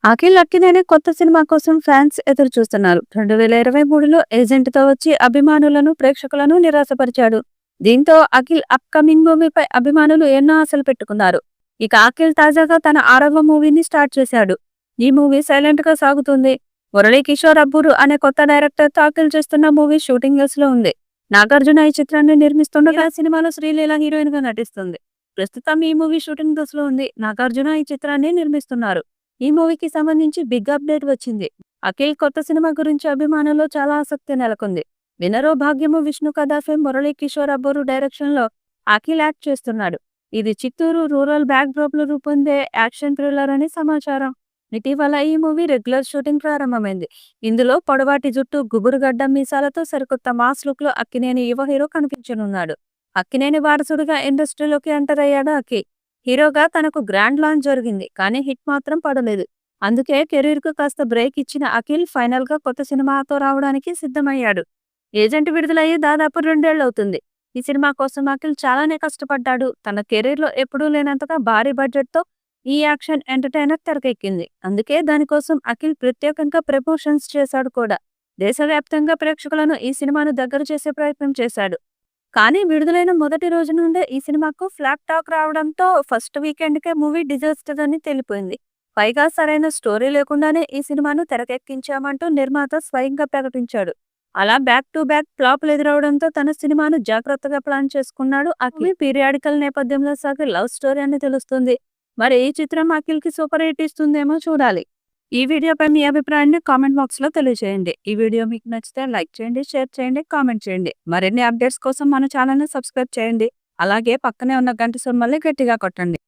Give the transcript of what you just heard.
అఖిల్ అక్కినేని కొత్త సినిమా కోసం ఫ్యాన్స్ ఎదురు చూస్తున్నారు. 2023లో ఏజెంట్‌తో వచ్చి అభిమానులను, ప్రేక్షకులను నిరాశపరిచాడు. దీంతో అఖిల్ అప్‌కమింగ్ మూవీపై అభిమానులు ఎన్నో ఆశలు పెట్టుకున్నారు. ఇక అఖిల్ తాజాగా తన 6వ మూవీని స్టార్ట్ చేశాడు. ఈ మూవీ సైలెంట్‌గా సాగుతుంది. మురళీ కిషోర్ అబ్బూరు అనే కొత్త డైరెక్టర్‌తో అఖిల్ చేస్తున్న మూవీ షూటింగ్ దశలో ఉంది. నాగార్జున ఈ చిత్రాన్ని నిర్మిస్తుండగా సినిమాలో శ్రీలీల హీరోయిన్‌గా నటిస్తుంది. ప్రస్తుతం ఈ మూవీ షూటింగ్ దశలో ఉంది. నాగార్జున ఈ చిత్రాన్ని నిర్మిస్తున్నారు. ఈ మూవీకి సంబంధించి బిగ్ అప్డేట్ వచ్చింది. అఖిల్ కొత్త సినిమా గురించి అభిమానుల్లో చాలా ఆసక్తి నెలకొంది. వినరో భాగ్యము విష్ణు కథ ఫేమ్ మురళీ కిషోర్ అబ్బూరు డైరెక్షన్ లో అఖిల్ యాక్ట్ చేస్తున్నాడు. ఇది చిత్తూరు రూరల్ బ్యాక్ డ్రాప్ లో రూపొందే యాక్షన్ థ్రిల్లర్ అని సమాచారం. ఇటీవల ఈ మూవీ రెగ్యులర్ షూటింగ్ ప్రారంభమైంది. ఇందులో పొడవాటి జుట్టు, గుబురు గడ్డం మీసాలతో సరికొత్త మాస్ లుక్ లో అక్కినేని యువ హీరో కనిపించనున్నాడు. అక్కినేని వారసుడిగా ఇండస్ట్రీలోకి ఎంటర్ అయ్యాడు అఖిల్. హీరోగా తనకు గ్రాండ్ లాంచ్ జరిగింది. కానీ హిట్ మాత్రం పడలేదు. అందుకే కెరీర్ కు కాస్త బ్రేక్ ఇచ్చిన అఖిల్ ఫైనల్ గా కొత్త సినిమాతో రావడానికి సిద్ధమయ్యాడు. ఏజెంట్ విడుదలయ్యి దాదాపు 2 ఏళ్లవుతుంది. ఈ సినిమా కోసం అఖిల్ చాలానే కష్టపడ్డాడు. తన కెరీర్ లో ఎప్పుడూ లేనంతగా భారీ బడ్జెట్ తో ఈ యాక్షన్ ఎంటర్టైనర్ తెరకెక్కింది. అందుకే దానికోసం అఖిల్ ప్రత్యేకంగా ప్రమోషన్స్ చేశాడు కూడా. దేశవ్యాప్తంగా ప్రేక్షకులను ఈ సినిమాను దగ్గర చేసే ప్రయత్నం చేశాడు. కానీ విడుదలైన మొదటి రోజు నుండే ఈ సినిమాకు ఫ్లాప్ టాక్ రావడంతో ఫస్ట్ వీకెండ్‌కే మూవీ డిజాస్టర్ అని తేలిపోయింది. పైగా సరైన స్టోరీ లేకుండానే ఈ సినిమాను తెరకెక్కించామంటూ నిర్మాత స్వయంగా ప్రకటించాడు. అలా బ్యాక్ టు బ్యాక్ ఫ్లాపులు ఎదురవడంతో తన సినిమాను జాగ్రత్తగా ప్లాన్ చేసుకున్నాడు అఖిల్. పీరియాడికల్ నేపథ్యంలో సాగే లవ్ స్టోరీ అని తెలుస్తుంది. మరి ఈ చిత్రం అఖిల్‌కి సూపర్ హిట్ ఇస్తుందేమో చూడాలి. ఈ వీడియోపై మీ అభిప్రాయాన్ని కామెంట్ బాక్స్‌లో తెలియజేయండి. ఈ వీడియో మీకు నచ్చితే లైక్ చేయండి, షేర్ చేయండి, కామెంట్ చేయండి. మరిన్ని అప్డేట్స్ కోసం మన ఛానల్‌ని సబ్స్క్రైబ్ చేయండి. అలాగే పక్కనే ఉన్న గంట సింబల్‌ని గట్టిగా కొట్టండి.